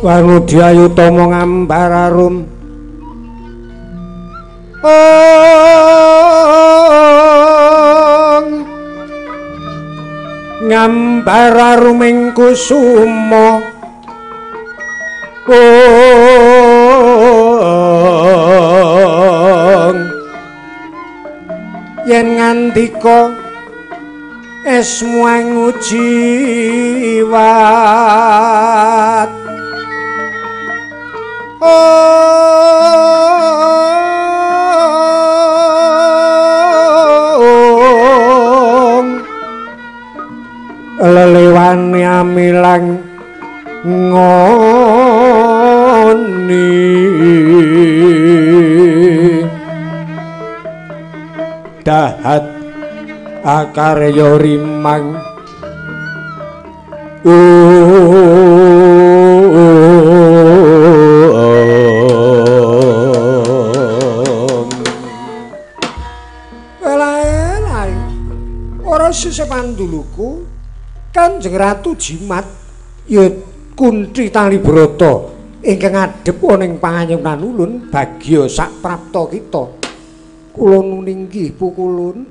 Wangudiayu tama ngambararum ngambararuming kusuma yen ngandika esmuang ujiwat lelewani amilang ngoni dahat akarya rimang ora sisih panduluku Kanjeng Ratu Jimat ya Kuntri Talibrata ingkang ngadhep ning panganyunan ulun bagya sak prapta kita. Kula nuninggih pukulun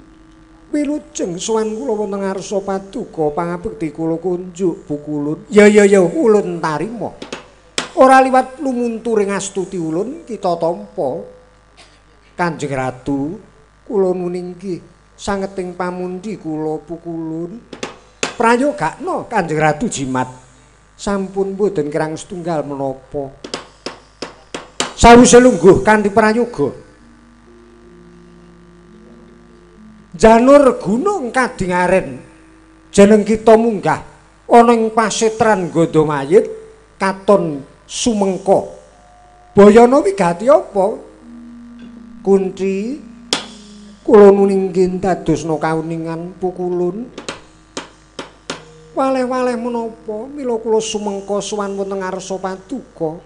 wilujeng sowan kula wonten ngarsa paduka pangabekti kula kunjuk pukulun. Ya ulun tarima. Ora liwat lumunturing astuti ulun kita tampa. Kanjeng Ratu kula nuninggih sangeting pamundi kula pukulun. Prayogakna Kanjeng Ratu Jimat sampun boten kirang setunggal menapa. Sawise lungguh kanthi prayoga janur gunung kadingaren jeneng kita munggah ana ing pasetran Gandamayit katon sumengka. Bayana wigati apa? Kuntri kula nuninggih dadosna kauningan pukulun. Waleh-waleh menapa mila kula sumengka sowan wonten ngarsa paduka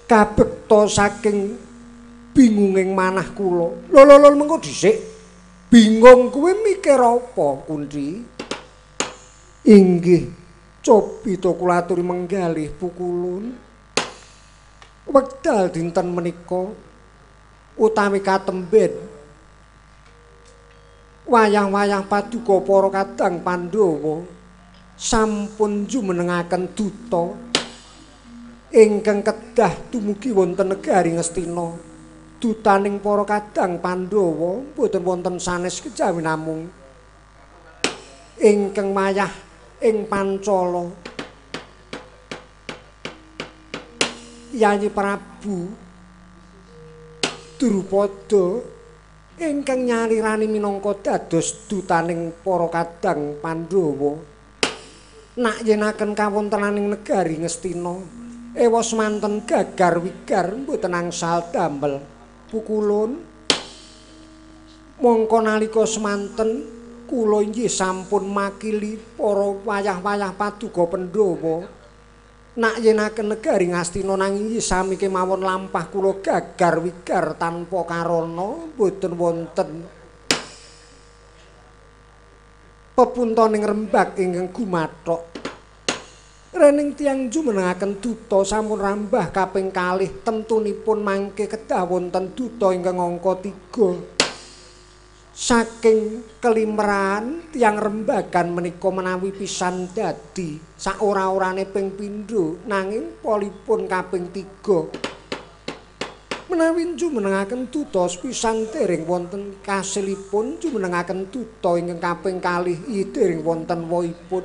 kabekta saking bingunging manah kula. Lho mengko dhisik bingung kuwi mikir apa Kuntri? Inggih copita kula aturi menggalih pukulun. Wekdal dinten menika utawi katemben wayang-wayang paduka para kadang Pandhawa sampun jumenengaken duta ingkang kedah dumugi wonten negari Ngastina. Dutaning para kadang Pandhawa boten wonten sanes kejawi namung ingkang wayah ing Pancala. Yayi Prabu Drupada ingkang nyalirani minangka dados dutaning para kadang Pandhawa nak yenaken kawontenaning negari Ngastina ewa semanten gagar wigar mboten angsal damel pukulun. Mongko nalika semanten kula inggih sampun makili para wayah-wayah paduka Pandhawa. Nak yenaken negari Ngastina nanging sami kemawon lampah kula gagar wigar tanpa karana boten wonten pepuntoning rembag ingkang gumathok. Rening tiyang jumenengaken duta sampun rambah kaping kalih temtunipun mangke kedah wonten duta ingkang angka 3. Saking kelimrahan tiyang rembagan menika menawi pisan dadi saora-orane ping pindho nanging polipun kaping 3. Menawi jumenengaken duta pisan dereng wonten kasilipun jumenengaken duta ingkang kaping kalih dereng wonten wohipun.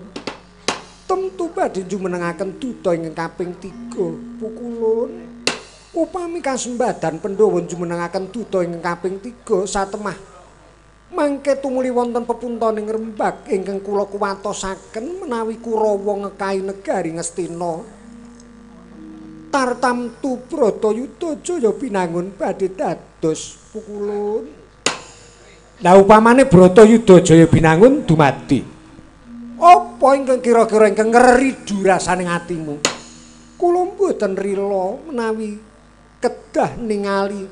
Temtu badhe jumenengaken duta ingkang kaping 3 pukulun. Upami kasembadan Pandhawa jumenengaken duta ingkang kaping 3 satemah mangke tumuli wonten pepuntoning rembag ingkang kula kuwatosaken menawi Kurawa ngekahi negari Ngastina. Tartamtu Bratayuda Jaya pinangun badhe dados pukulun. Lah upamane Bratayuda Jaya pinangun dumadi apa ingkang kira-kira ingkang ngeridu rasaning atimu? Kula mboten rila menawi kedah ningali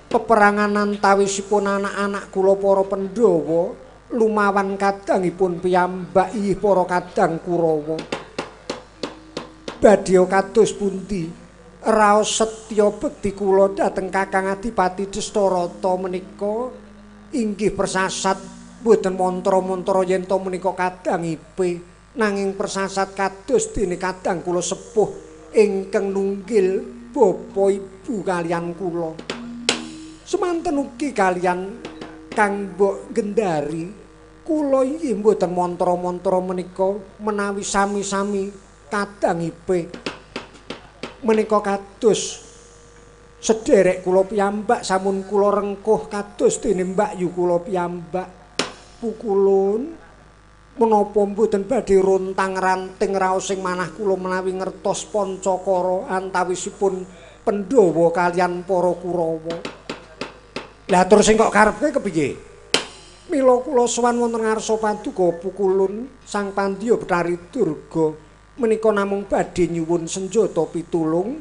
peperangan antawisipun anak-anak kula para Pandhawa lumawan kadangipun piyambak inggih para kadang Kurawa. Badhe kados pundi raos setya bekti kula dhateng Kakang Adipati Destarata menika inggih persasat boten mantra-mantra yen to menika kadang ipe nanging persasat kados dene kadang kula sepuh ingkang nunggil bapa ibu kalian kula. Semanten ugi kalian Kang Mbok Gendari kula inggih mboten mantra-mantra menika menawi sami-sami kadang ipe menika kados sederek kula piyambak sampun kula rengkuh kados dene Mbak Yu kula piyambak pukulun menapa mboten badhe rontang-ranting raosing manah kula menawi ngertos Pancakara antawisipun Pandhawa kalian para Kurawa. Lah terus sing kok karepke kepiye? Mila kula sowan wonten ngarsa paduka pukulun Sang Pandya Betari Durga menika namung badhe nyuwun senjata pitulung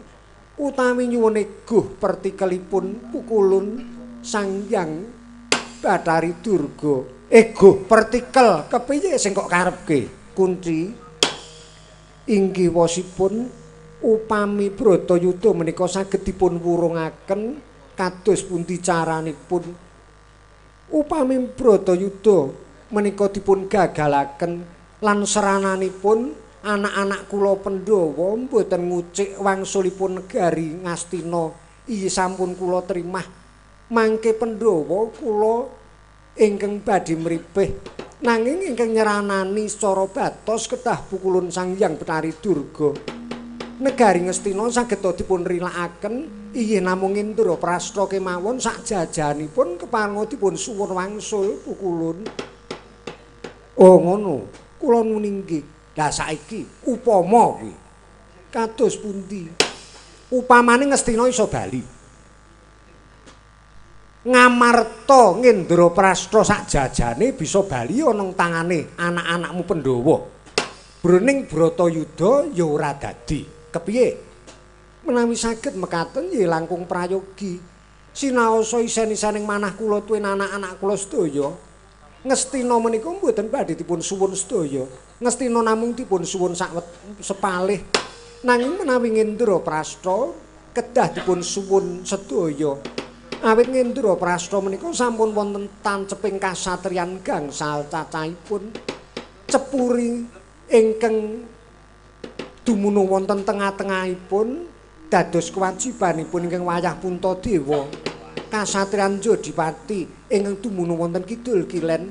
utawi nyuwun eguh pertikelipun pukulun Sang Hyang Betari Durga. Eguh partikel kepiye sing kok karepke? Kunci inggih wasipun upami Bratayuda menika saged dipun wurungaken kados pundi caranipun upami Bratayuda menika dipun gagalaken lan serananipun anak-anak kula Pandhawa mboten ngucik wangsulipun negari Ngastina inggih sampun kula trimah mangke Pandhawa kula ingkang badhe mripih nanging ingkang nyeranani secara batos kedah pukulun Sang Hyang Betari Durga. Negari Ngastina saged dipun rilakaken inggih namung Indraprastha kemawon sak jajanipun kepareng dipun suwun wangsul pukulun. Oh ngono, kula muni nggih. Lah saiki upama kuwi kados pundi? Upamane Ngastina iso bali. Ngamarta Ngendraprastha sak jajane bisa bali ana ning tangane anak-anakmu Pandhawa. Broning Bratayuda ya ora dadi. Kepiye? Menawi saged mekaten nggih langkung prayogi. Sinaosa isen-isening manah kula tuwin anak-anak kula sedaya. Ngastina menika mboten badhe dipun suwun sedaya. Ngastina namung dipun suwun sepalih. Nanging menawi Ngendraprastha kedah dipun suwun sedaya. Awit Ngendraprastha menika sampun wonten tanceping kasatriyan gangsal cacahipun cepuri ingkang dumunung wonten tengah-tengahipun dados kewajibanipun ingkang wayah Puntadewa kasatriyan Jodipati ingkang dumunung wonten kidul kilen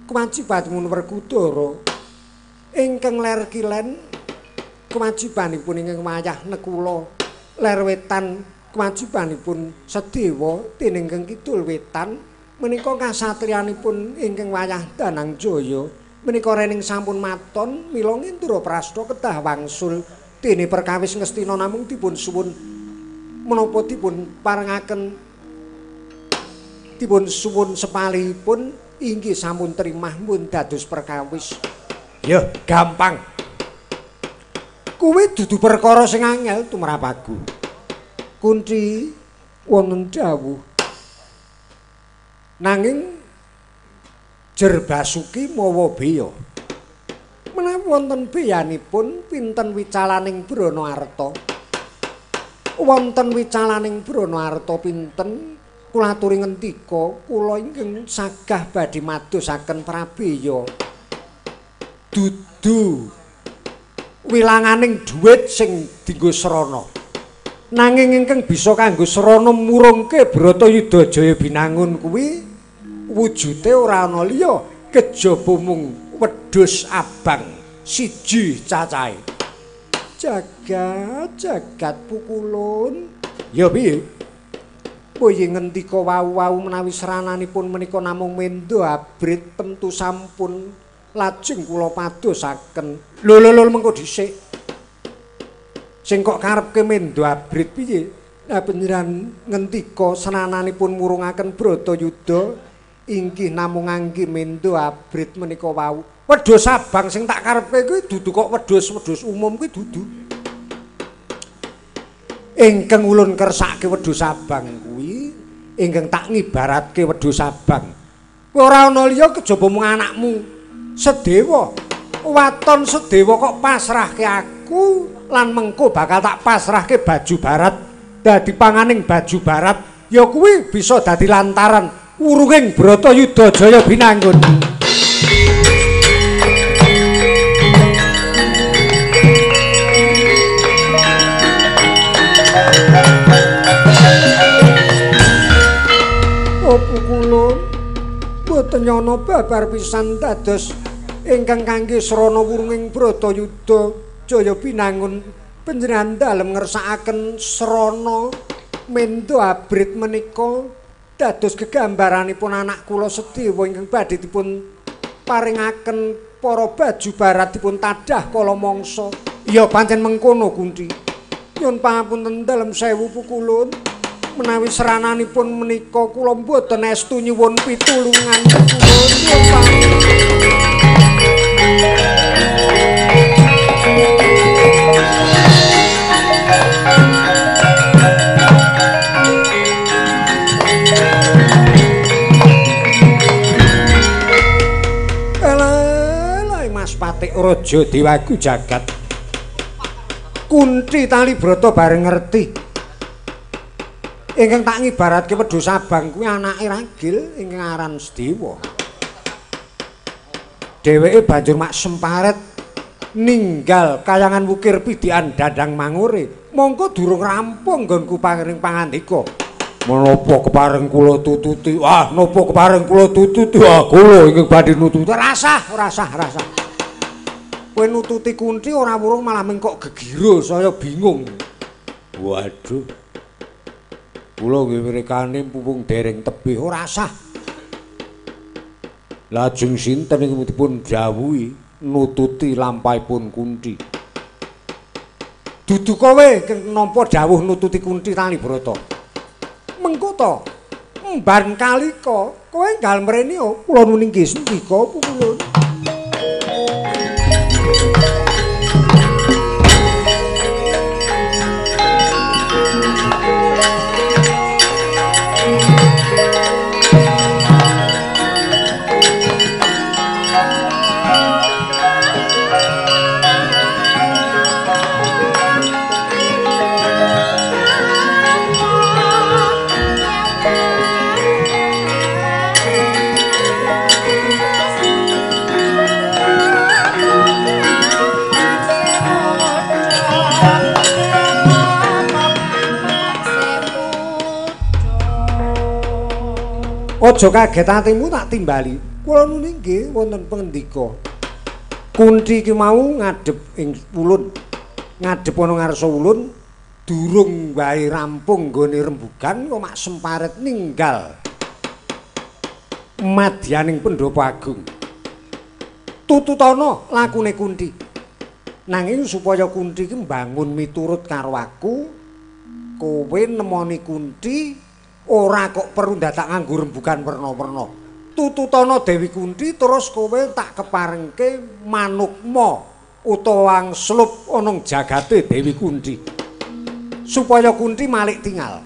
kewajibanipun Werkudara ingkang ler kilen kewajibanipun ingkang wayah Nekula ler wetan kewajibanipun Sedewa dening ingkang kidul wetan menika kasatriyanipun ingkang wayah Danangjaya. Menika rening sampun maton mila Ngendraprastha kedah wangsul dene perkawis Ngastina namung dipun suwun menapa dipun parengaken dipun suwun sepalihipun inggih sampun trimah mun dados perkawis. Ya, gampang. Kuwi dudu perkara sing angel tumrap aku. Kunci wonten dawuh. Nanging jer Basuki mawa beya. Menawi wonten beyanipun pinten wicalaning Brana-arta. Wonten wicalaning Brana-arta pinten kula aturi ngendika kula ingkang sagah badhe madosaken prabeya. Dudu wilanganing dhuwit sing dienggo srana. Nanging ingkang bisa kanggo srana murungke Bratayuda Jaya Binangun kuwi wujude ora ana liya kejaba mung wedhus abang siji cacahe. Jagat pukulun. Ya piye? Boye ngendika wau-wau menawi serananipun menika namung mendo abrit tentu sampun lajeng kula padosaken. Lho mengko dhisik. Sing kok karepke mendo abrit piye? Lah panjenengan ngendika serananipun murungaken Bratayuda inggih namung anggi mendo abrit menika wau. Wedhus abang sing tak karepke kuwi dudu kok wedhus umum kuwi dudu. Ingkang ulun kersake wedhus abang kuwi ingkang tak ngibaratke wedhus abang. Kuwi ora ana liya kejaba mung anakmu Sedewa. Waton Sedewa kok pasrahke aku lan mengko bakal tak pasrahke baju barat. Dadi panganing baju barat ya kuwi bisa dadi lantaran urunging Bratayuda Jaya Binangun. Pukulun boten nyana babar pisan dados ingkang kangge srana wurunging Bratayuda Jaya Binangun panjenengan dalem ngersakaken srana mendo abrit menika dados gegambaranipun anak kula Sedewa ingkang badhe dipun paringaken para baju barat dipun tadah kala mangsa. Ya pancen mengkono Kunti. Nyuwun pangapunten dalem sewu pukulun. Menawi serananipun menika kula mboten estu nyuwun pitulungan kula. Elai Mas Patik Raja Dewagu Jagat. Kunci Talibrata bareng ngerti. Ingkang tak ngibaratke wedhus abang kuwi anake ragil ingkang aran Sedewa. Dheweke banjur mak semparet ninggal kayangan wukir pidikan Dandang Mangure. Mongko durung rampung nggonku paring pangandika. Menapa kepareng kula tututi? Wah, napa kepareng kula tututi? Wah, kula ingkang badhe nututi. Rasah. Kowe nututi Kunti ora wurung malah mengkok gegiro saya bingung. Waduh. Kula nggih mrekane pumpung dereng tebih ora sah. Lajeng sinten ing dipun dawuhi nututi lampahipun Kunti. Dudu kowe nampa dawuh nututi Kunti Talibrata. Mengko to mban kalika kowe enggal mrene kula nuning nggih sendika pukulun. Aja kaget atimu tak timbali. Kula nuning nggih wonten pangendika. Kunti ki mau ngadhep ing ulun. Ngadhep ana ngarsa ulun durung wae rampung nggone rembugan kok mak semparet ninggal. Madyaning Pendhapa Agung. Tututana lakune Kunti. Nanging supaya Kunti ki mbangun miturut karo aku, kowe nemoni Kunti ora kok perlu dadak nganggo rembugan werna-werna. tututana Dewi Kunthi terus kowe tak keparengke manukma utawa angslup ana jagate Dewi Kunthi supaya Kunthi malik tinggal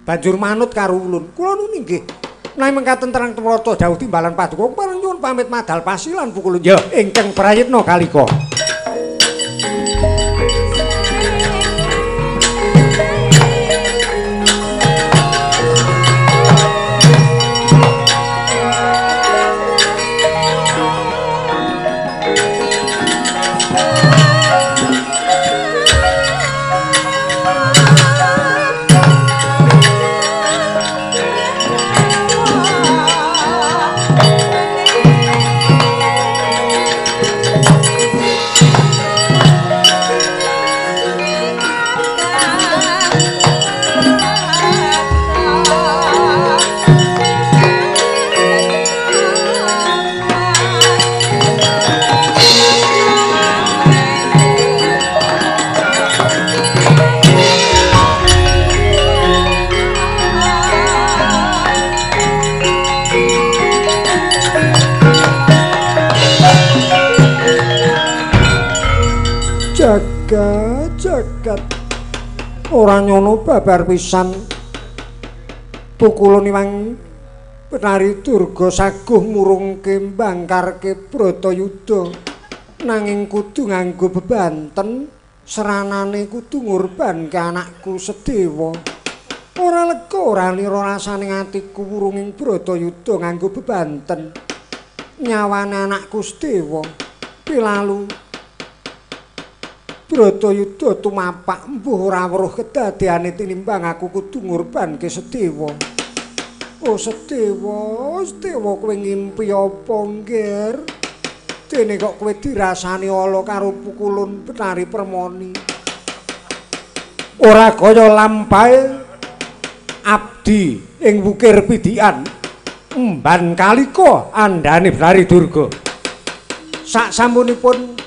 banjur manut karo ulun kula nun inggih nami mengkaten terang temrata dawuh timbalan paduka pareng nyuwun pamit madal pasilan pukulun ya ingkang prayitna kalika jagat ora nyono babar pisan pukulun Iwang Penari Durga saguh murungke mbangkarke Bratayuda nanging kudu nganggo bebanten seranane kudu ngurbanke anakku Sedewa ora lega ora lira rasane atiku wurunging Bratayuda nganggo bebanten nyawane anakku Sedewa pilalu Bratayuda tumapak mbuh ora weruh kedadeane tinimbang aku kudu ngurbanke Sedewa. Oh Sedewa, Sedewa kowe ngimpi apa ngger? Dene kok kowe dirasani ala karo pukulun Penari Permoni. Ora kaya lampahe abdi ing wukir pidikan emban kalika andane Penari Durga. Sak sampunipun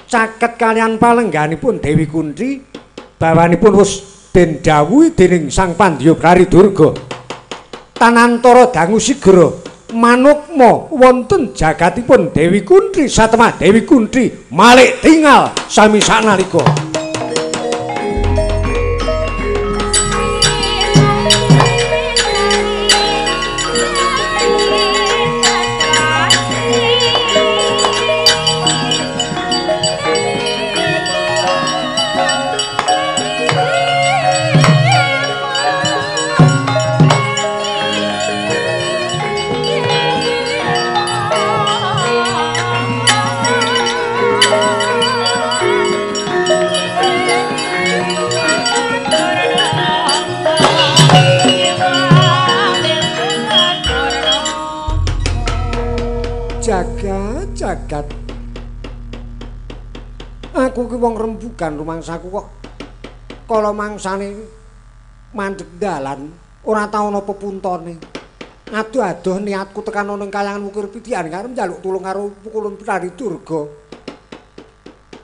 caket kalian palengganipun Dewi Kunthi bawanipun wis den dawuhi dening Sang Pandya Penari Durga tanantara dangu sigra manukma wonten jagatipun Dewi Kunthi satemah Dewi Kunthi malik tinggal sami sanalika jagat aku ki wong rembugan rumangsaku kok kala mangsane mandheg dalan ora tau ana pepuntone adoh-adoh niatku tekan ana ing kayangan wukir pidikan karo njaluk tulung karo pukulun Penari Durga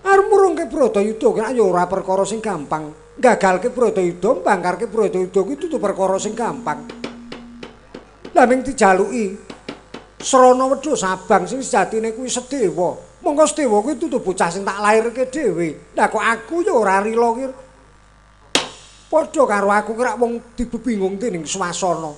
arep murungke Bratayuda kira ya ora perkara sing gampang gagalke Bratayuda mbangkarke Bratayuda kuwi dudu perkara sing gampang lah ning dijaluki Srana wedhus abang sing sejatine kuwi Sedewa. Monggo Sedewa kuwi dudu bocah sing tak lairke dhewe. Lah kok aku ya ora rila ki. Padha karo aku kira wong dibebingung dening swasana.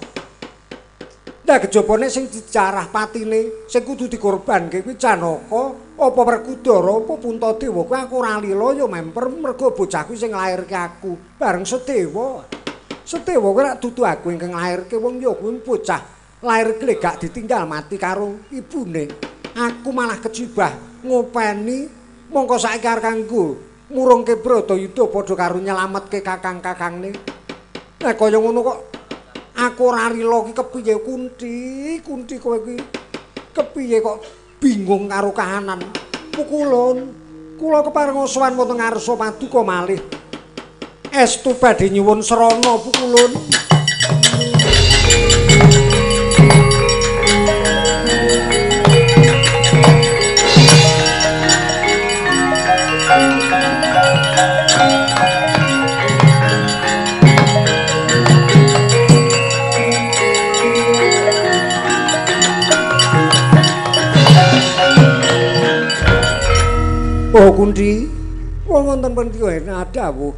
Lah kejabane sing dijarah patine sing kudu dikorbanke kuwi Janaka, apa Werkudara, apa Puntadewa kuwi aku ora lila ya memper mergo bocah kuwi sing lairke aku bareng Sedewa. Sedewa kuwi rak dudu aku ingkang lairke wong ya kuwi bocah lair glegak ditinggal mati karo ibune. Aku malah kecibah ngopeni mongko saiki arep kanggo murungke Bratayuda padha karo nyelametke kakang-kakangne. Lah kaya ngono kok aku ora rila ki kepiye Kunthi kowe ki kepiye kok bingung karo kahanan. Pukulun kula kepareng sowan wonten ngarsa paduka malih. Estu badhe nyuwun srana Pukulun. Oh Kunti, wonten punika dawuh.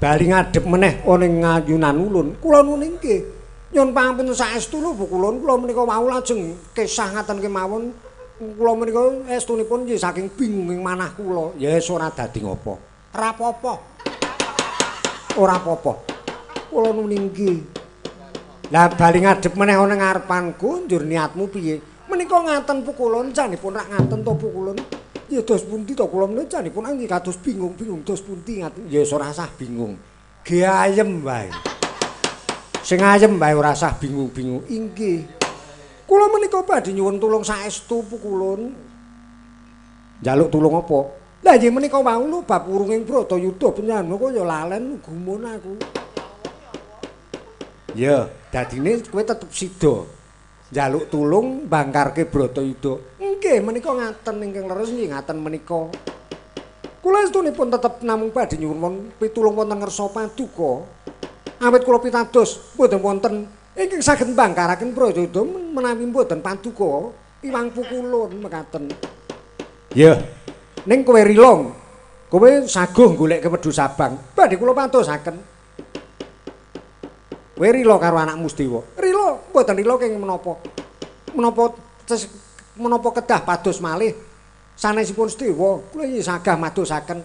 Bali ngadhep meneh ana ing ngayunan ulun. Kula nuwun inggih. Nyuwun pangapun saestu lho Bu Kulon, kula menika wau lajeng kesah ngaten kemawon. Kula menika estunipun nggih saking bingunging manah kula. Ya wis ora dadi ngopo. Ora apa-apa. Ora apa-apa. Kula nuwun inggih. Lah bali ngadhep meneh ana ngarepanku, njur niatmu piye? Menika ngaten Bu Kulon, janipun rak ngaten to Bu Kulon. Ya dos pundi to kula menika janipun nggih kados bingung-bingung dos pundi ngaten. Ya wis ora usah bingung. Ge ayem wae. Sing ayem wae ora usah bingung-bingung. Inggih. Kula menika badhe nyuwun tulung saestu Bu Kulon. Njaluk tulung apa? Lah nggih menika wau lho bab urunging Bratayuda penyanmu kok ya lalen gumun aku. Ya, dadine kowe tetep sida. Njaluk tulung bangkarke Bratayuda. Nggih menika ngaten ingkang leres nggih ngaten menika. Kula estunipun tetep namung badhe nyuwun pitulung wonten ngersa paduka. Awit kula pitados mboten wonten ingkang saged bangkaraken Bratayuda menawi mboten paduka iwang pukulun mekaten. Ya, ning kowe rilong. Kowe saguh golek Wedhus Abang. Badhe kula pantosaken. Kowe rila karo anakmu Sedewa. Rila, mboten rila kenging menapa. Menapa kedah pados malih sanesipun Sedewa, kula iki sagah madosaken.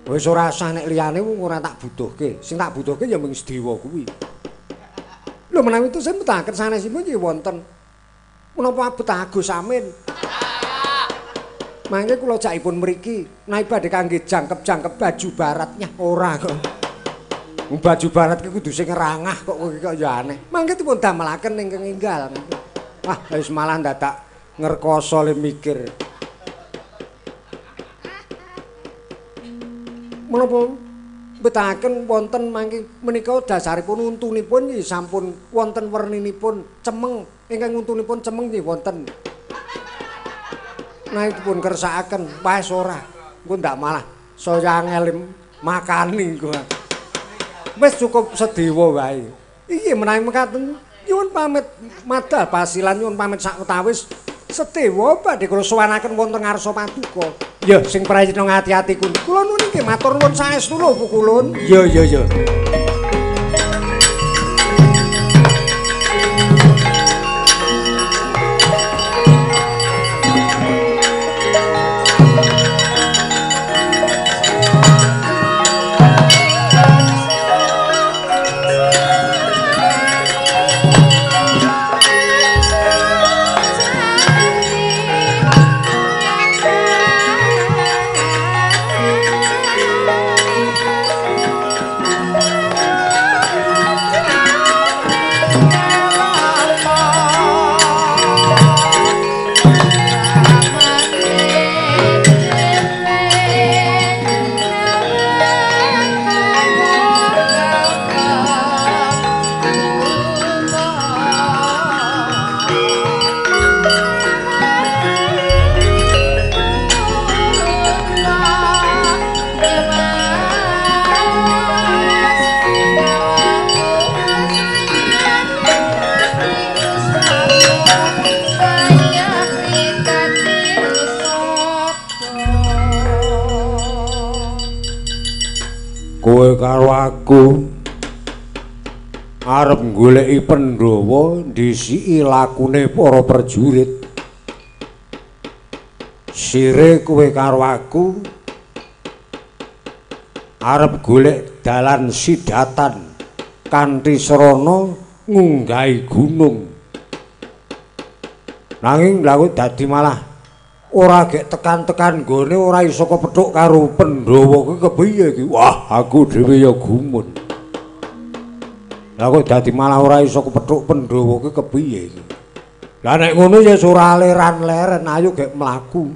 Wis ora usah nek liyane ora tak butuhke. Sing tak butuhke ya mung Sedewa kuwi. Lho menawi itu saya mutaken sanesipun nggih wonten. Menapa betah Agus Amin. Mangke kula jakipun mriki, menawi badhe kangge jangkep-jangkep baju baratnya ora kok. Baju barat ki kudu sing ngerangah kok ya aneh. Mangke dipun damelaken ingkang enggal. Wah, wis malah dadak ngrekoso le mikir. Menapa betahaken wonten mangke menika dasaripun untunipun nggih sampun wonten werninipun cemeng. Ingkang untunipun cemeng nggih wonten. Nah dipun kersakaken, wis ora. Engko ndak malah saya angel makani kok. Wis cukup Sedewa wae. Iki menawi mekaten nyuwun pamit madhal pasilan nyuwun pamit sakutawis Sedewa badhe kula suwanaken wonten ngarsa paduka. Ya sing prayitna ngati-ati kula nuwun nggih matur nuwun saestu lho Bu Kulun. Ya. Kowe karo aku arep goleki Pandhawa ndhisiki lakune para prajurit. Sire kowe karo aku arep golek dalan sidatan kanthi srana ngunggahi gunung. Nanging lha dadi malah ora gek tekan-tekan gone ora iso kepethuk karo Pandhawa kuwi kepiye iki? Wah, aku dhewe ya gumun. Lah kok dadi malah ora iso kepethuk Pandhawa kuwi kepiye iki? Lah nek ngono ya ora leran-leren, ayo gek mlaku.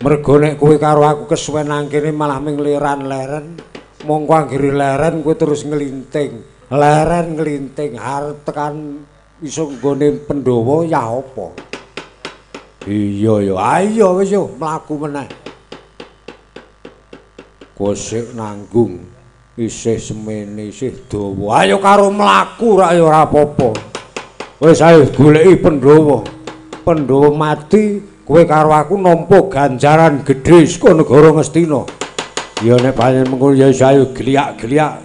Mergo nek kowe karo aku kesuwen nang kene malah ming leran-leren, mongko anggere leren kowe terus nglinting. Leren nglinting arep tekan iso nggone Pandhawa ya apa? Iya ya, ayo wis yo mlaku meneh. Kosek nanggung isih semene isih dawa. Ayo karo mlaku rak ya ora apa-apa. Wis ayo goleki Pandhawa. Pandhawa mati, kowe karo aku nampa ganjaran gedhe saka negara Ngastina. Ya nek pancen mengko ya sayo geliak-geliak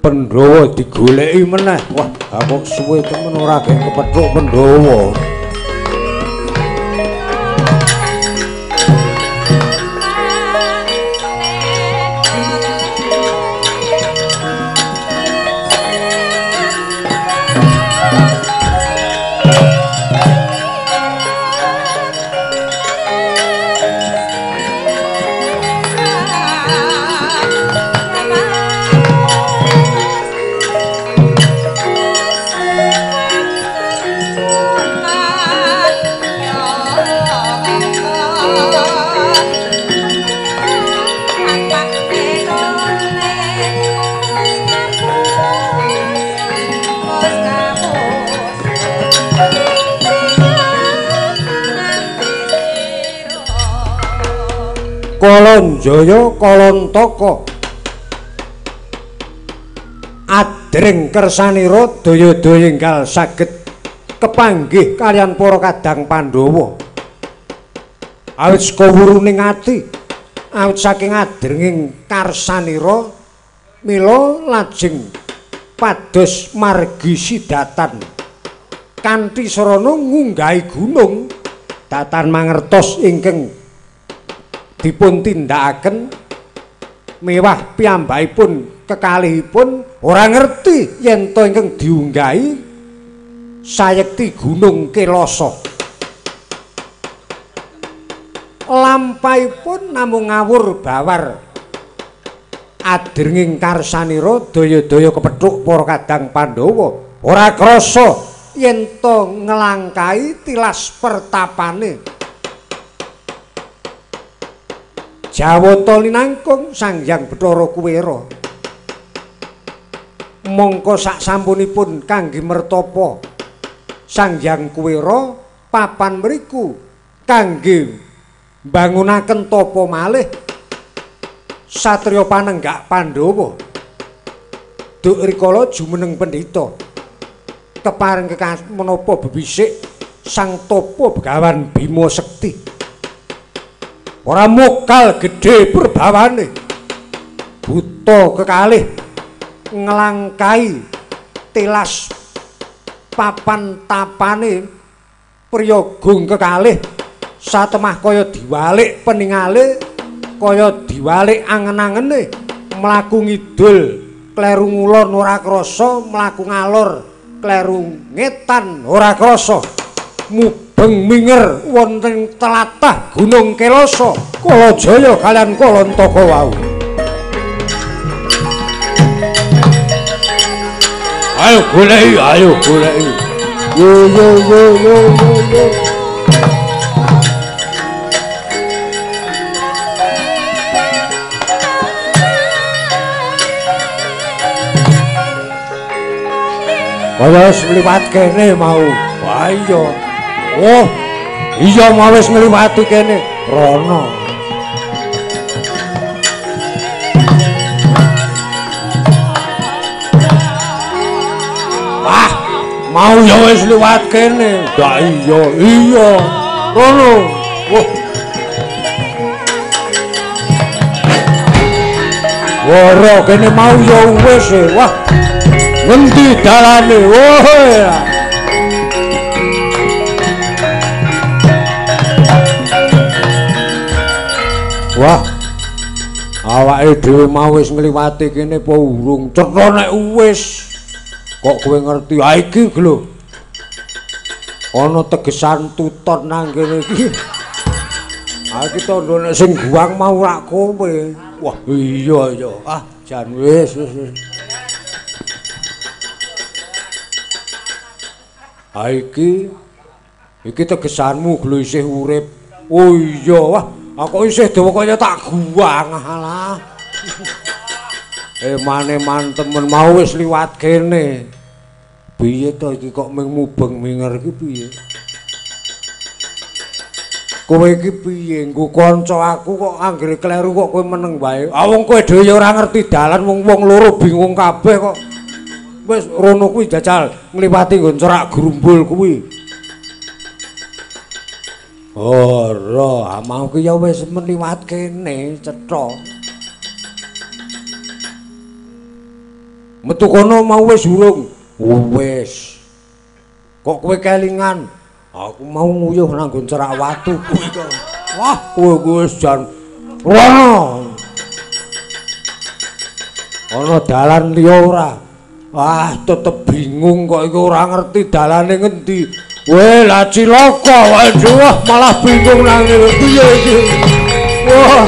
Pandhawa digoleki meneh. Wah, kok suwe temen ora gek kepethuk Pandhawa. Kolonjaya Kolontaka adreng kersanira daya-daya enggal saged kepanggih kaliyan para kadang Pandhawa awit saka wuruning ati awit saking adrenging karsanira mila lajeng pados margi sidatan kanthi sarana ngunggahi gunung datan mangertos ingkang dipun tindakaken mewah piyambakipun kekalihipun ora ngerti yen to ingkang diunggahi sayekti Gunung Kelasa. Lampahipun namung ngawur bawar adrenging karsanira daya-daya kepethuk para kadang Pandhawa ora krasa yen to nglangkahi tilas pertapane Jawata linangkung Sang Hyang Bathara Kuwera. Mongko sak sampunipun kangge mertapa Sang Hyang Kuwera papan mriku kangge mbangunaken tapa malih satriya panenggak Pandhawa. Duk rikala jumeneng pendhita keparing menapa bebisik Sang Tapa Begawan Bima Sekti. Ora mokal gedhe perbawane buta kekalih nglangkai tilas papan tapane priyagung kekalih satemah kaya diwalik peningale kaya diwalik angen-angene mlaku ngidul kleru ngulon ora krasa mlaku ngalor kleru ngetan ora krasa mubeng minger wonten tlatah Gunung Kelasa Kalajaya kaliyan Kolontaka wau. Ayo goleki, ayo goleki. Yo yo yo yo yo yo. Kaya liwat kene mau. Wah iya. Oh, iya mau wis ngliwati kene rono. Wah, mau ya wis liwat kene. Dak iya, iya. Rono. Wah. Woro kene mau ya wis. Wah. Ngendi dalane? Oh ya. Wah, awake dhewe mau wis ngliwati kene apa urung? Cetha nek wis. Kok kowe ngerti? Ha iki lho. Ana tegesan tuton nang kene iki. Ha iki tandha nek sing guang mau rak kowe. Wah, iya ya. Ah, jan wis. Ha iki tegesanmu lho isih urip. Oh iya, wah. Aku isih dawa kaya tak guang alah. Mane-man temen mau wis liwat kene. Piye to iki kok mung mubeng minger iki piye? Kowe iki piye? Nggo kanca aku kok anggere kleru kok kowe meneng wae. Ah wong kowe dhewe ora ngerti dalan wong loro bingung kabeh kok. Wis rono kuwi jajal ngliwati nggon cerak grumbul kuwi. Ora, mau ki ya wis mliwat kene cetha. Metu kono mau wis urung. Wis. Kok kowe kelingan? Aku mau nguyuh nang nggon cerak watu kuwi to. Wah, kowe wis jan. Wah. Ana dalan liya ora? Wah, tetep bingung kok iku ora ngerti dalane ngendi. Weh, lah cilaka, waduh, malah bingung nang piye iki. Wah.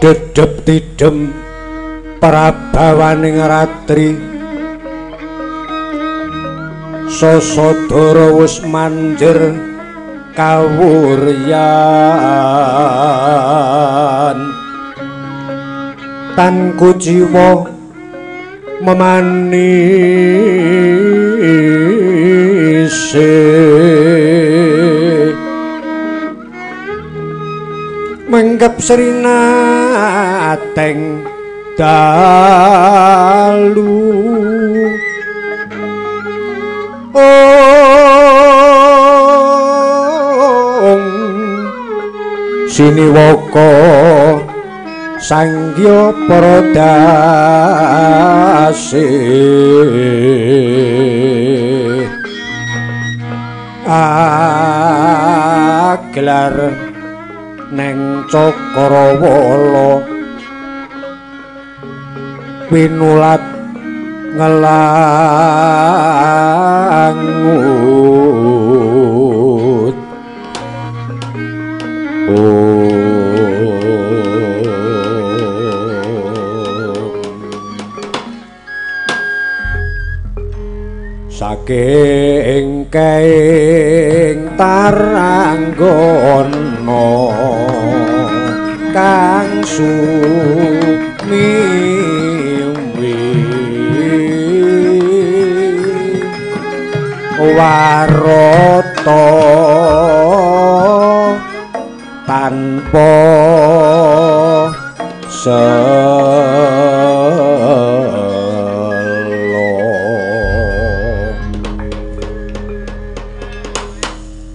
Dedep tidem prabawaning ratri Sasodara wis manjer kawuryan tan kuciwa memanise menggep srinateng dalu siniwaka sanggya pradase aglar neng Cakrawala pinulat ngelangut saking kaing taranggana kang sumiwi warata tanpa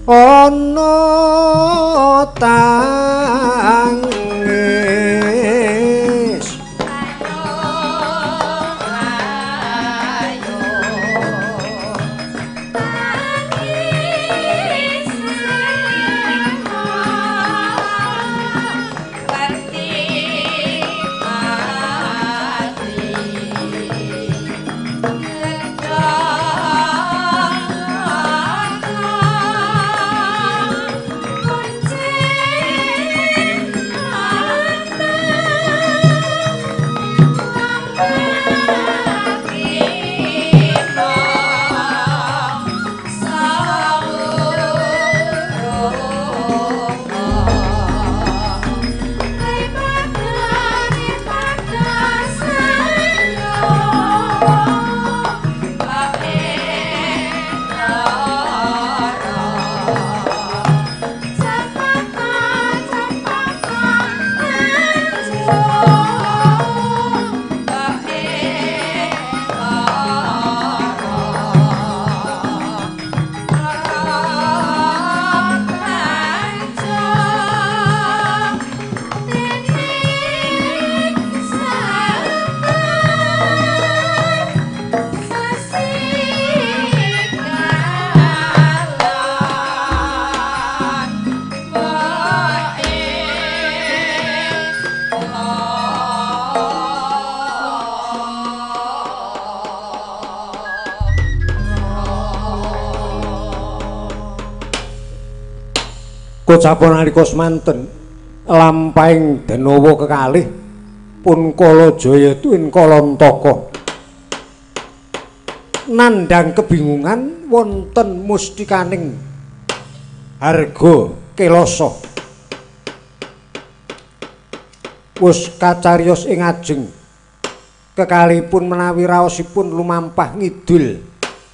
ana tangis kocapon nalika semanten lampahing Danawa kekalih pun kala jaya tuwin Kalantaka nandhang kebingungan wonten mustikaning harga Kelasa wus kacariyos ing ajeng kekalihipun menawi raosipun lumampah ngidul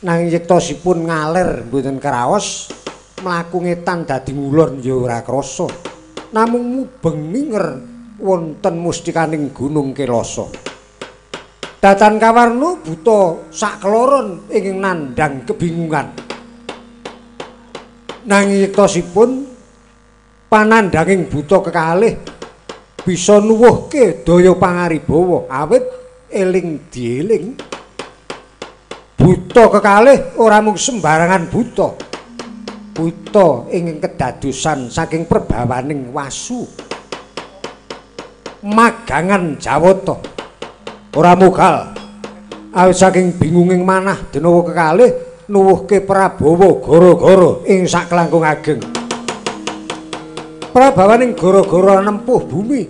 nanging yektosipun ngaler mboten kraos mlaku ngetan dadi ngulon ya ora krasa namung mubeng minger wonten mustikaning Gunung Kelasa datan kawarna buta sakloron ing nandhang kebingungan nanging yektosipun panandhanging buta kekalih bisa nuwuhke daya pangaribawa awit eling dieling buta kekalih ora mung sembarangan buta ingkang kedadosan saking perbawaning wasu magangan Jawata ora mugal awit saking bingunging manah Danawa kekalih nuwuhke Prabawa gara-gara ing saklangkung ageng prabawaning gara-gara nempuh bumi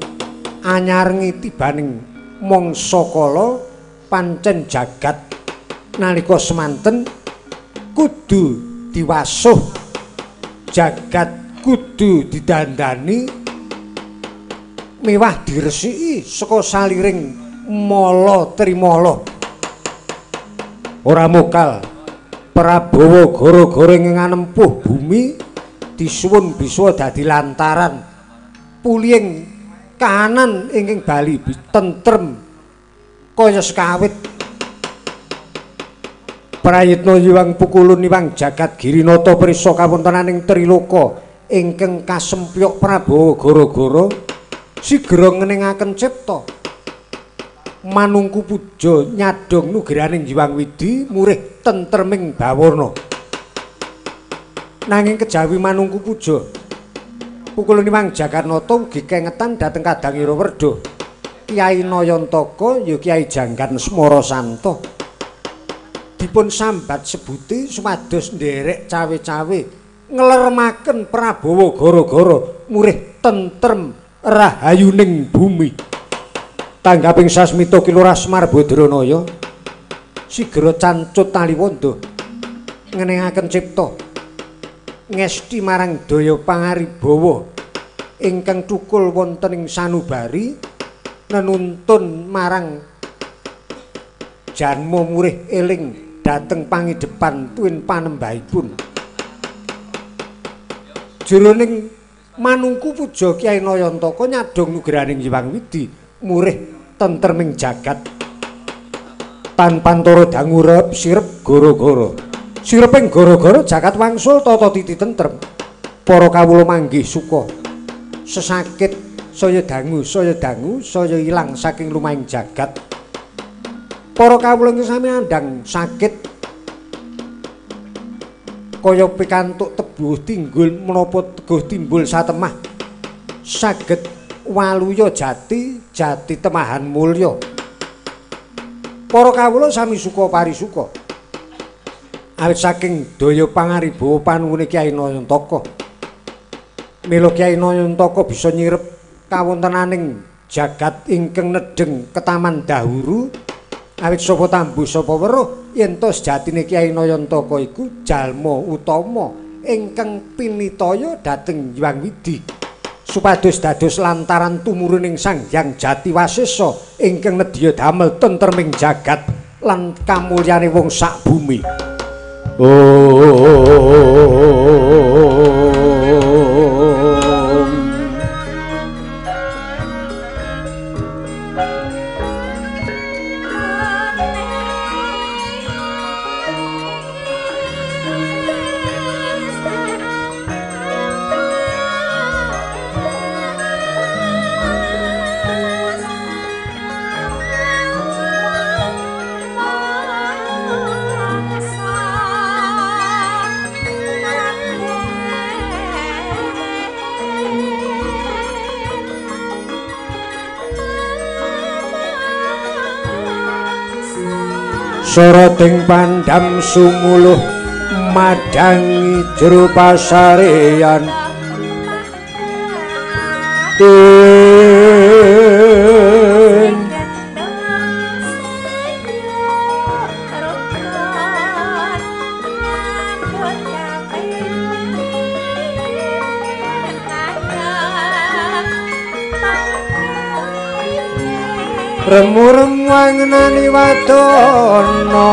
anyarengi tibaning mangsa kala pancen jagat nalika semanten kudu diwasuh jagat kudu didandani mewah diresiki saka saliring mala trimala ora mokal Prabawa gara-gara ing nempuh bumi disuwun bisa dadi lantaran puling kahanan ingkang bali tentrem kaya sekawit prayitna yuwang pukulun iwang jagat girinata prisa kawontenaning triloka ingkang kasempyok Prabawa gara-gara sigra ngeningaken cipta manungku puja nyadong nugraning Hyang Widi murih tentreming bawana nanging kejawi manungku puja pukulun iwang Jagatnata ugi kengetan dhateng Kadang Irawerda Kyai Nayantaka ya Kyai Janggan Smarasanta dipun sambat sebuti supados nderek cawe-cawe nglermaken Prabawa gara-gara murih tentrem rahayuning bumi tanggaping sasmita Kilurah Semar Badranaya sigra cancut taliwondo ngeningaken cipta ngesti marang daya pangaribawa ingkang thukul wonten ing sanubari nenuntun marang janma murih eling dhateng pangidepan tuwin panembahipun jroning manungku puja Kyai Nayantaka nyadong nugraning Hyang Widi murih tentreming jagat tanpantara dangu rep sirep gara-gara sireping gara-gara jagat wangsul tata titi tentrem para kawula manggih suka sesakit saya dangu saya ilang saking lumahing jagat para kawula ingkang sami andhang sakit kaya pikantuk tebuh tinggul menapa teguh timbul satemah saged waluya jati temahan mulya para kawula sami suka parisuka awit saking daya pangaribawa panuwune Kyai Nayantaka mila Kyai Nayantaka bisa nyirep kawontenaning jagat ingkang nedheng ketaman dahuru awit sapa tambuh sapa weruh yen to sejatine Kyai Nayantaka iku jalma utama ingkang pinitaya dhateng Hyang Widi supados dados lantaran tumuruning Sang Hyang Jati Wasesa ingkang nedya damel tentreming jagat lan kamulyane wong sak bumi. Soroting pandam sumuluh madangi jero pasareyan Remu-remu angenani wadana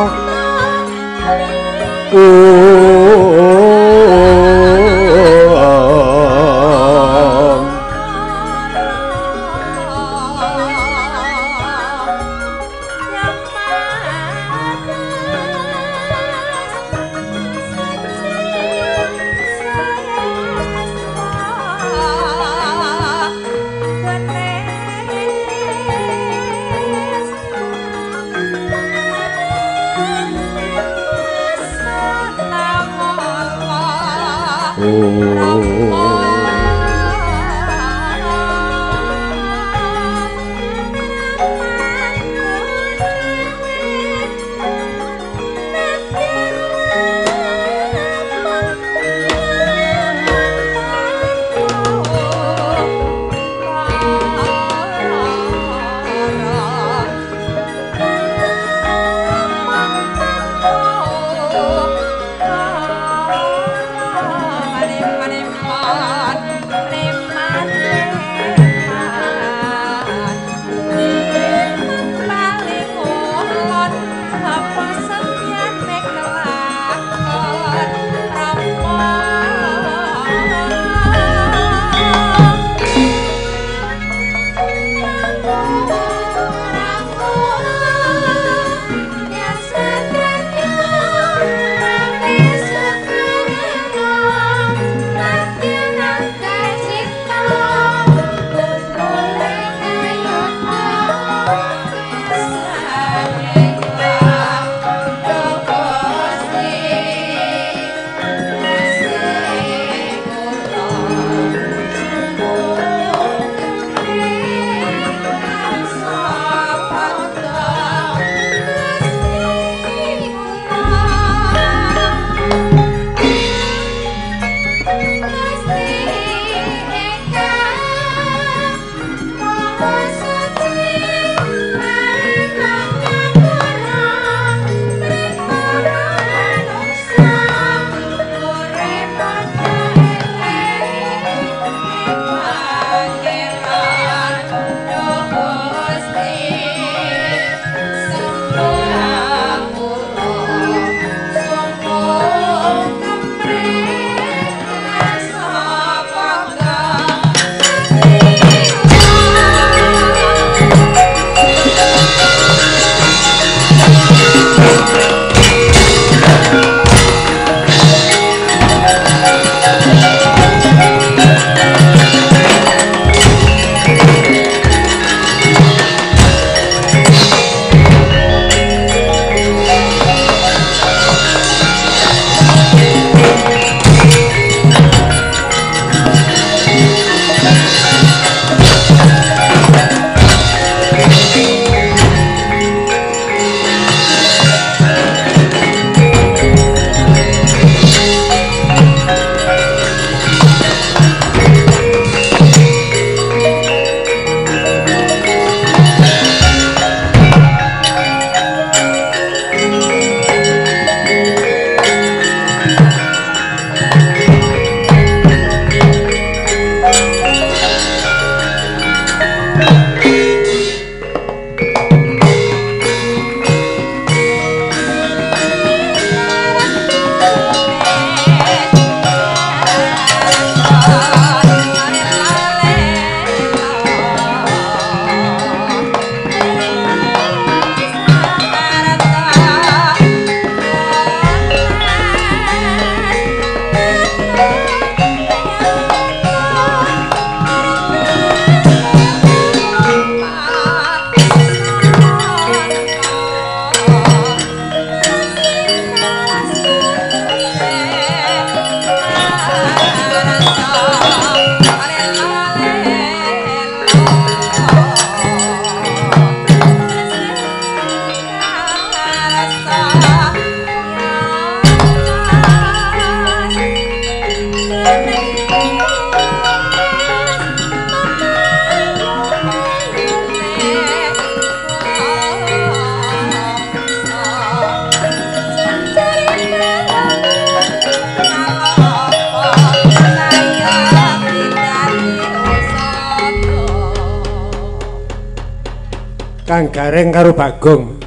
Kang Gareng karo Bagong.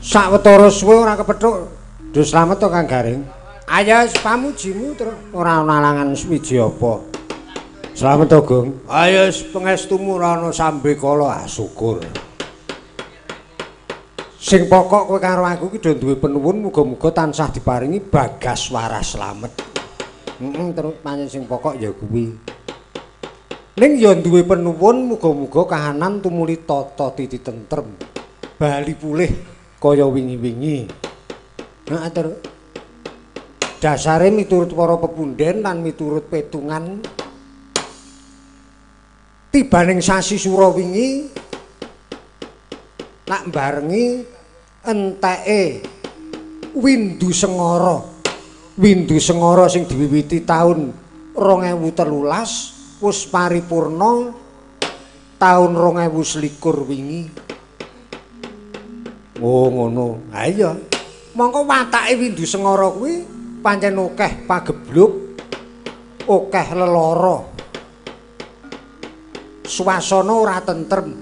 Sawetara suwe ora kepethuk. Duh slamet to Kang Gareng. Ayo pamujimu terus ora ana alangan swiji apa. Slamet to Gong. Ayo pangestumu ora ana sambe kala syukur. Sing pokok kowe karo aku ki do duwe penuwun muga-muga tansah diparingi bagas waras slamet. Terus pancen sing pokok ya kuwi. Ning ya duwe penuwun muga-muga kahanan tumuli tata titi tentrem. Bali pulih kaya wingi-wingi. Nah, terus dasare miturut para pepundhen lan miturut petungan tibaning sasi sura wingi nak barengi enteke windu sengara. Windu sengara sing diwiwiti taun 2013 wis paripurna taun 2021 wingi. Oh ngono. Ha iya. Mongko watake windu sengara kuwi pancen akeh pagebluk, akeh lelara. Swasana ora tentrem.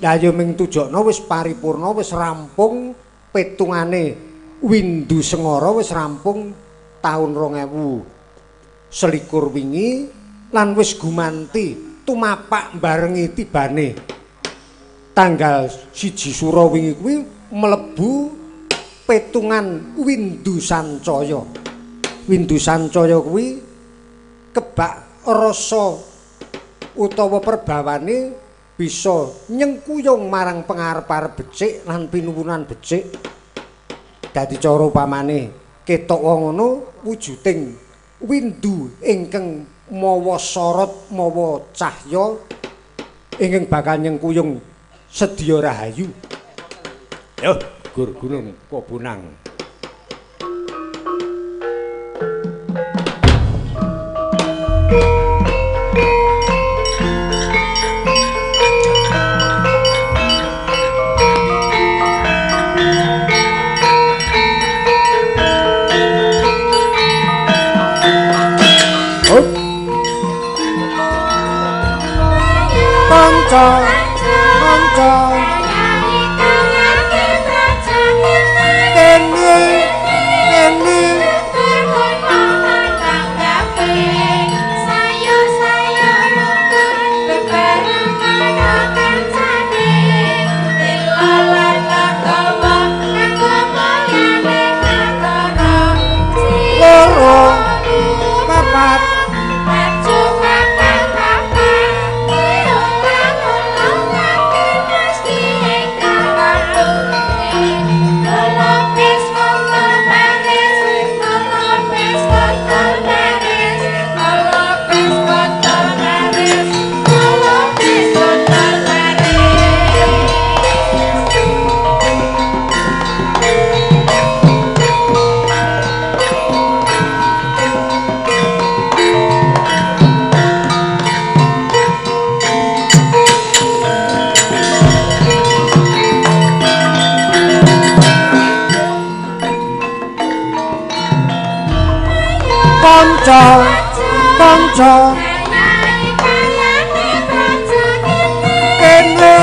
Lah ya ming tujokno wis paripurna, wis rampung petungane windu sengara wis rampung taun 2021 wingi lan wis gumanti tumapak barengi tibane tanggal 1 Sura wingi kuwi mlebu petungan windu sancaya. Windu sancaya kuwi kebak rasa utawa perbawane bisa nyengkuyung marang pangarep-arep becik lan pinuwunan becik. Dadi cara upamane ketok ngono wujuding windu ingkang mawa sorot mawa cahya ingkang bakal nyengkuyung sedya rahayu. Yo Gur Gunung Kobunang. Kanca kene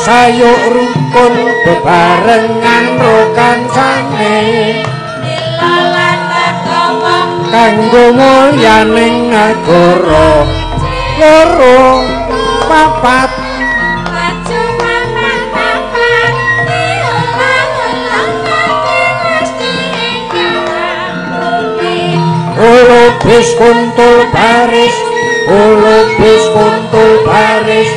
sayuk rukun bebarengan rokansane kanggo mulyaning negara loro papat Ulubis kuntul baris, ulubis kuntul baris,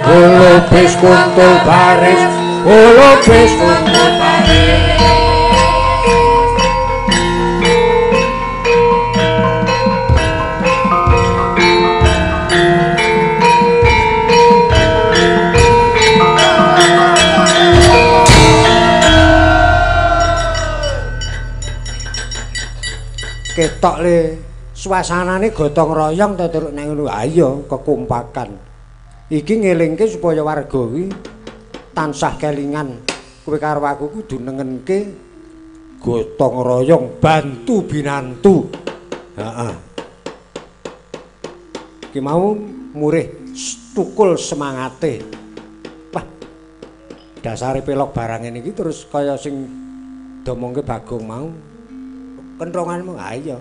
ulubis kuntul baris, ulubis kuntul baris. Ketok le suasanane gotong royong to terus nang ngono. Ha iya kekumpakan. Iki ngelingke supaya warga kuwi tansah kelingan kowe karo aku kudu nengenke gotong royong bantu binantu. Heeh. Ki mau murih tukul semangate. Wah. Dasare pelok barang ini iki terus kaya sing domongke Bagong mau. Kentronganmu ha iya.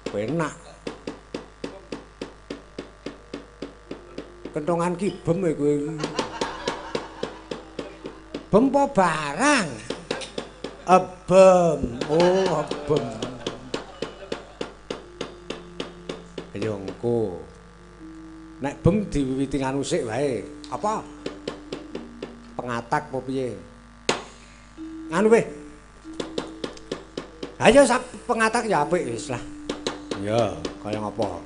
Penak. Kentongan ki bem kowe. Bem apa barang? Ebem. Oh, ebem. Yongko. Nek bem diwiwiti nganu sik wae. Apa? Pengatak apa piye? Nganu weh. Ayo sak pengatak ya apik wis lah. Ya, kaya ngapa?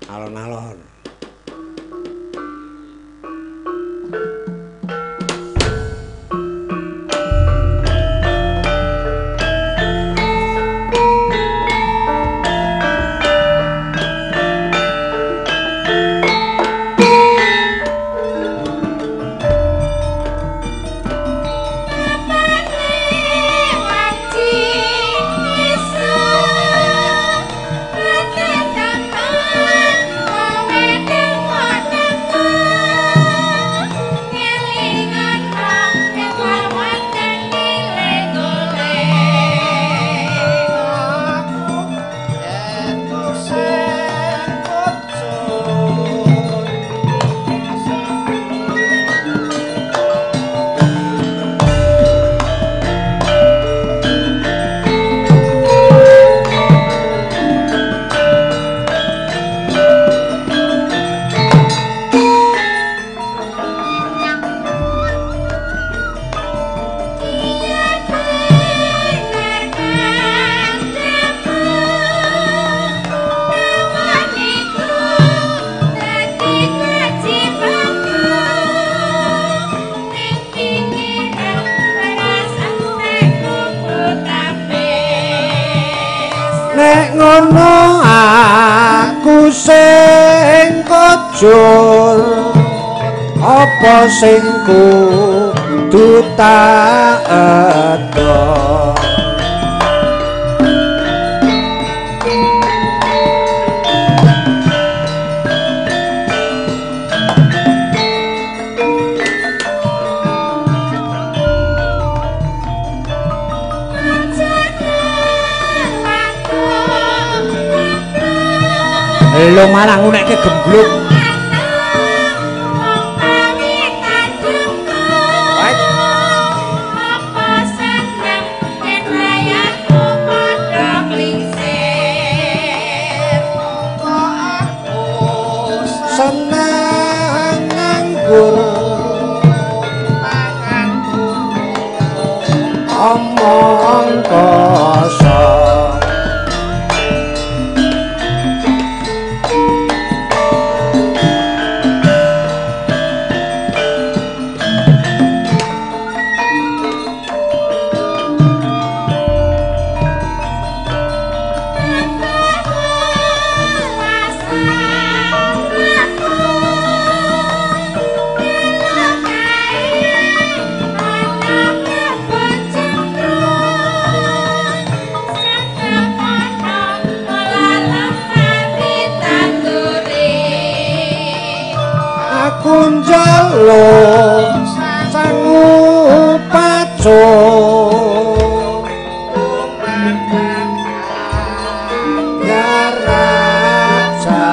Alon-alon. Apa sing kudu tak edo Lho malah ngunekke gemblung omong kosong njaluk sangu pacung garaja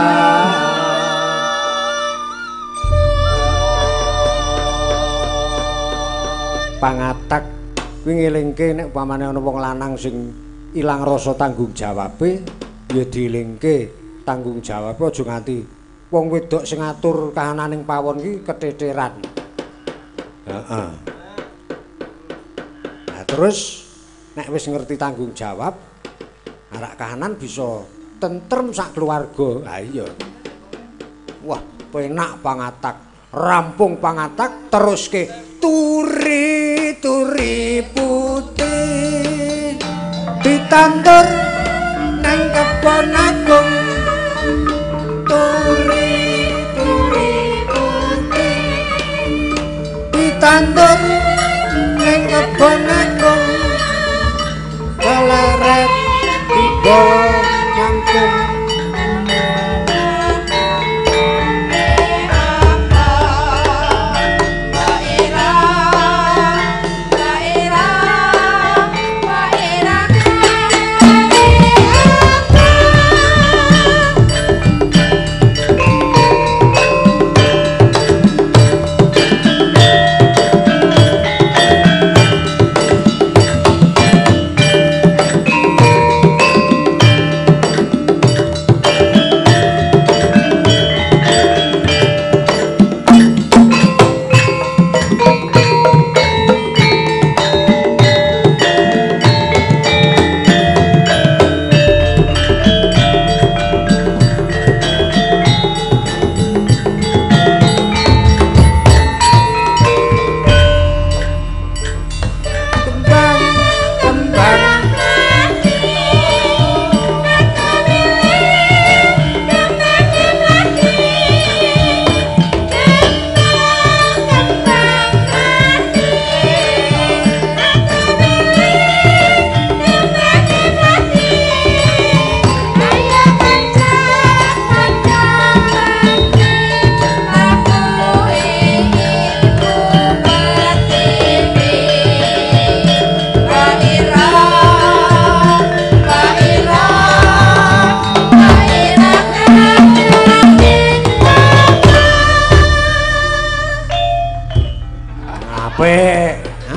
pangatak kuwi ngelingke nek upamane ana wong lanang sing ilang rasa tanggung jawabe ya dielingke tanggung jawabe aja nganti wong wedok sing ngatur kahananing pawon iki keteteran. Heeh. Nah, terus nek wis ngerti tanggung jawab, arak kahanan bisa tentrem sak keluarga. Ha iya. Wah, penak pangatak. Rampung pangatak teruske turi putih ditandur nang kebon agung. Turi putih ditandur nang kebon agung. uga langkung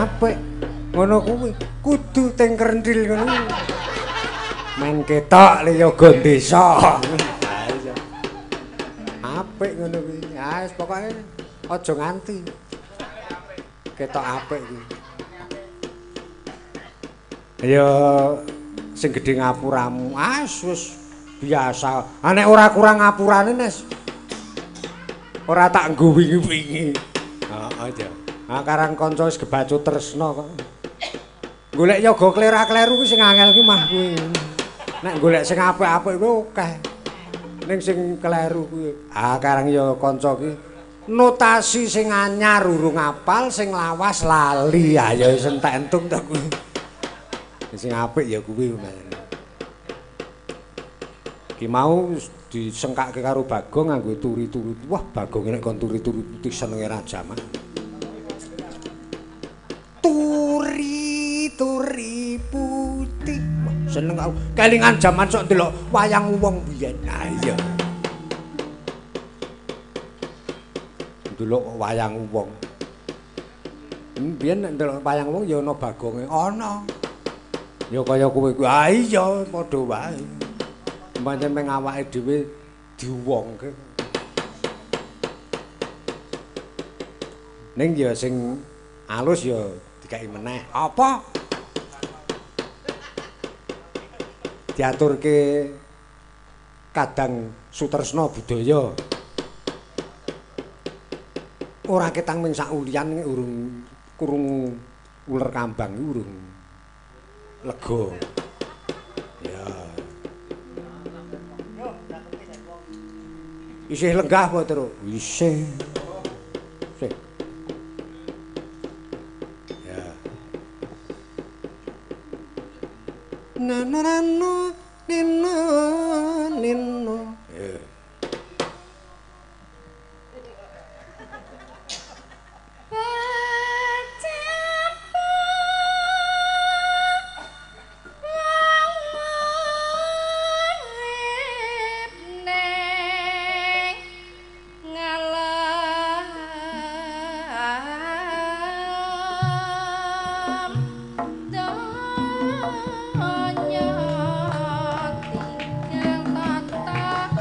apik ngono kuwi kudu teng krendil ngono men ketok liyaga desa apik ngono kuwi wis pokoke aja nganti ketok apik kuwi ya sing gedhe ngapuramu wis biasa nek ora kurang ngapurane Nes ora tak nggo wingi-wingi aja karang kanca wis gebacut tresna kok. Golek yoga klera-kleru kuwi sing angel ki mah kuwi. Nek golek sing apik-apik kuwi akeh. Ning sing kleru kuwi. Karang ya kanca ki notasi sing anyar urung apal, sing lawas lali. Ya wis entek entung ta kuwi. Sing apik ya kuwi Ki mau disengkake karo Bagong nganggo turi-turi. Wah, Bagong nek kon turi-turi putih senenge raja mah. Turi putih seneng aku kelingan jaman sok ndelok wayang wong biyen iya ndelok wayang wong biyen nek ndelok wayang wong ya ana Bagonge ana ya kaya kowe kuwi iya padha wae pancen meng awake dhewe diwongke ning ya sing alus ya dikai meneh apa diaturke kadang Sutresna budaya ora ketang ming sak ulian urung kurung uler kambang urung lega ya isih lenggah apa terus isih na na na no nino nino Tinggal tata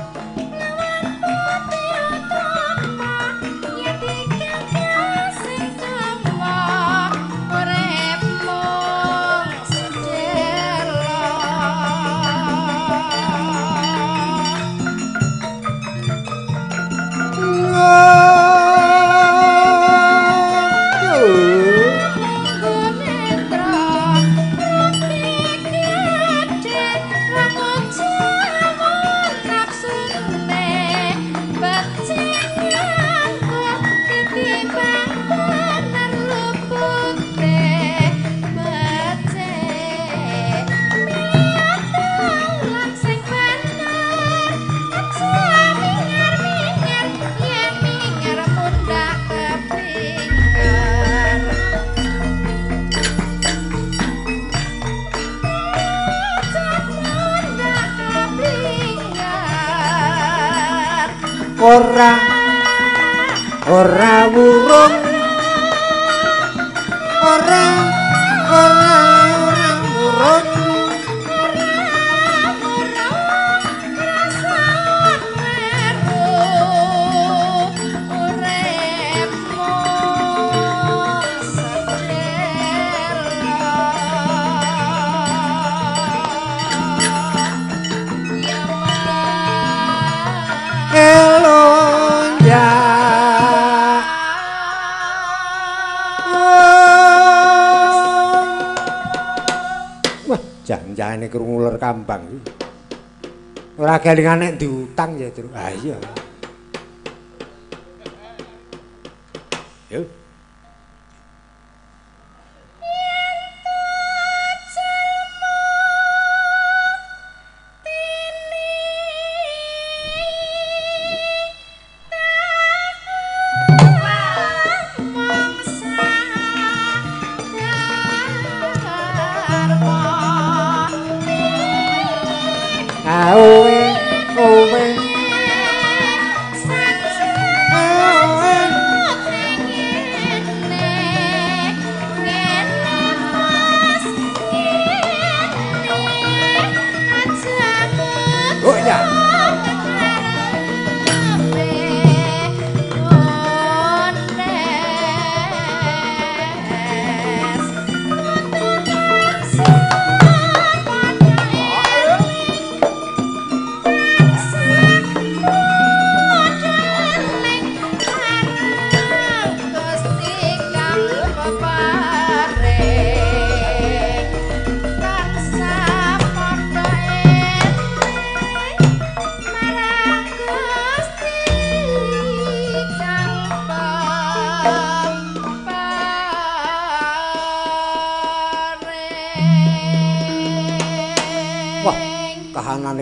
ora wurung ora wurung janjane krungu uler kambang iki. Ora kelingan nek diutang ya, Tru. Ah iya. Yo.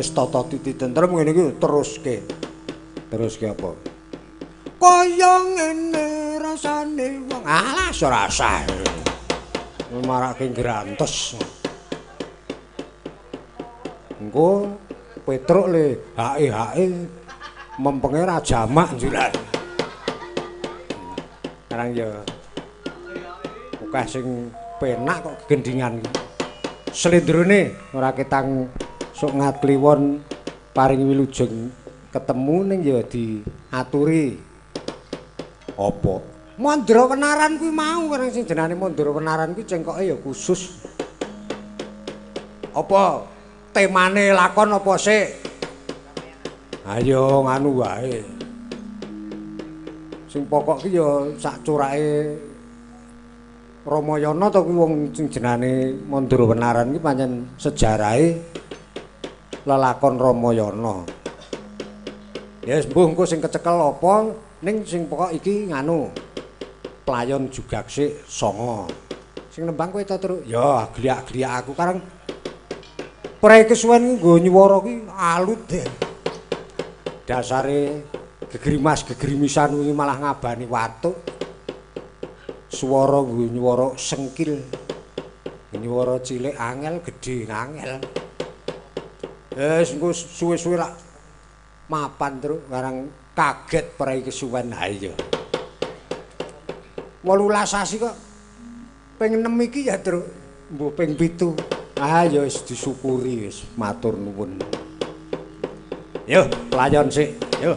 Tata titi tentrem ngene iki teruske apa kaya ngene rasane wong alas ora sah marake grantes engko Petruk le hae mempenge ra jamak njulan karang ya akeh sing penak kok gendingan slendrone ora ketang sok ngatliwon paring wilujeng ketemu ning ya diaturi apa Mandra Wenaran kuwi mau karang sing jenenge Mandra Wenaran kuwi cengkoke ya khusus apa temane lakon apa sik ayo nganu wae sing pokok ki ya sak curake Ramayana to kuwi wong sing jenenge Mandra Wenaran ki pancen sejarahe lelakon Ramayana. Ya wis mbuh engko sing kecekel apa ning sing pokok iki nganu. Playon Jugaksik Sanga. Sing nembang kowe to, Tru? Ya, gliak-gliak aku karang prei kesuwen nggo nyuwara ki alut deh. Dasare gegrimas-gegrimisan kuwi malah ngabani watuk. Swara nggo nyuwara sengkil. Nyuwara cilik angel, gedhe angel. Wis engko suwe-suwe lak mapan terus barang kaget prei kesuwen ha iya. 18 sasi kok ping 6 iki ya terus mbuh ping 7. Ah ya wis disyukuri wis matur nuwun. Yo pelayon sik, yo.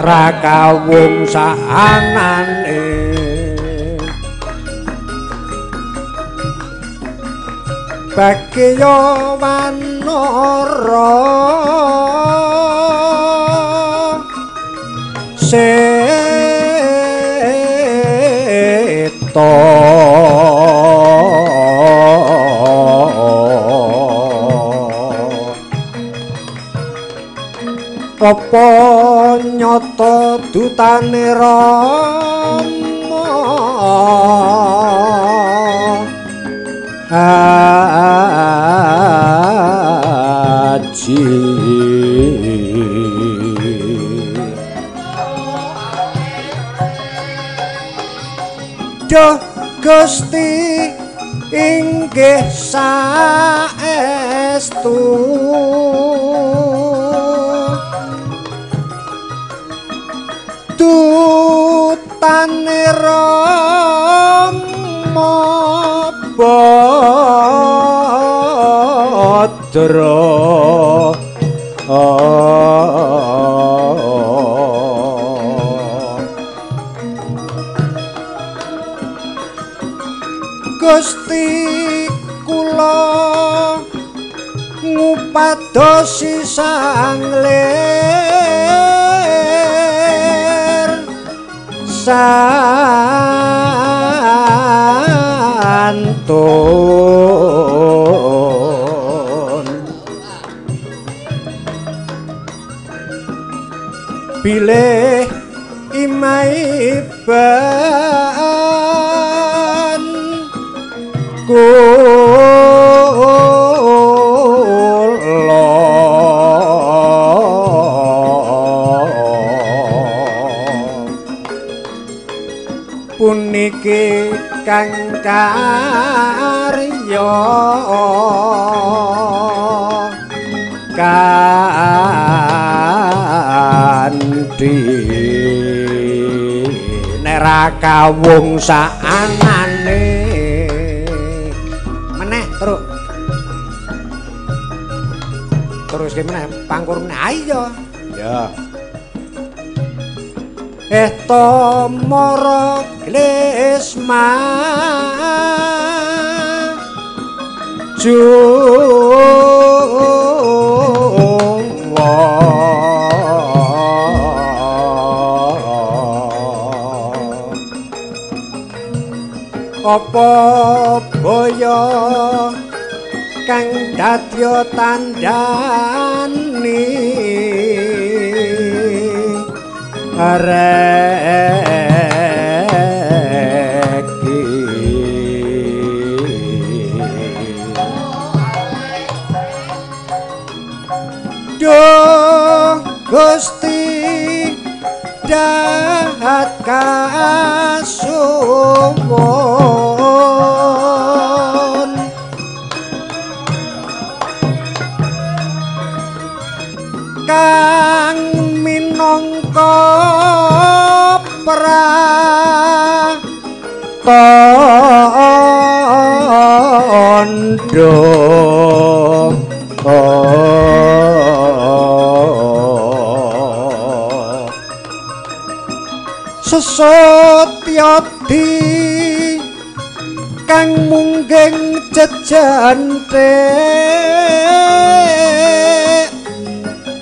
Ra kawung saanane bagya wanara seta apa nyata dutane Rama aji Duh Gusti inggih saestu tutane Rama Badra Gusti kula ngupadosi sanglir santun bilih imaiban kula puniki kang karya kanthi nek ra kawungsanane meneh terus gimana pangkur meneh ayo ya Tomoro Glesma apa boyo kang dadya tandani areki Duh Gusti dahat kasuwun kang minangka pratondo sesatyadi kang mungging jejante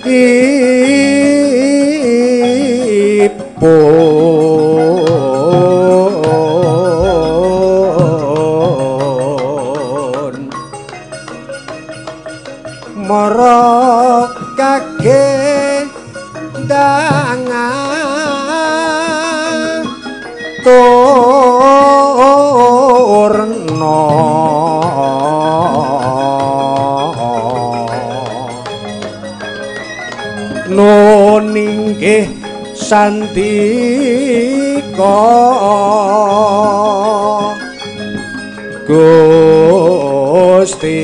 ipun mara kage dangan turna nuninggih sandika Gusti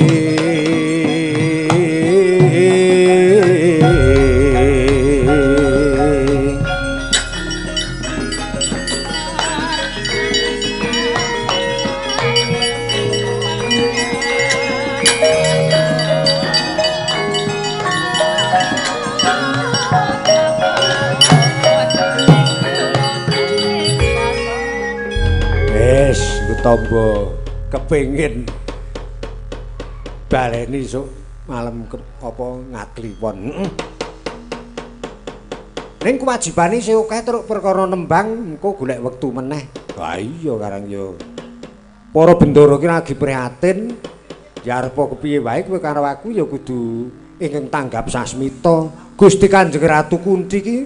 Tombo kepingin baleni sok malam apa ngatliwon. Ning kewajibane sing akeh terus perkara nembang engko golek wektu meneh. Ha iya karang yo. Para bendara ki lagi prihatin. Ya arep kepiye wae kowe karo aku ya kudu ingkang tanggap sasmita. Gusti Kanjeng Ratu Kunthi ki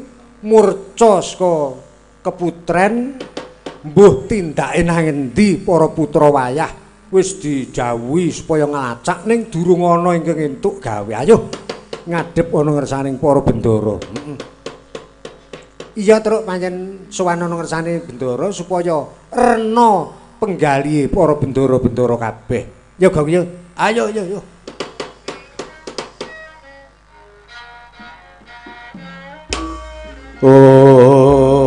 murca saka keputren Mbuh tindake nang endi para putra wayah wis dijawuhi supaya nglacak ning durung ana ingkang entuk gawe. Ayo ngadhep ana ngersaning para bendara. Iya truk pancen sowan ana ngersane bendara supaya rena penggalihe para bendara-bendara kabeh. Ya Gong ya. Ayo yo. Oh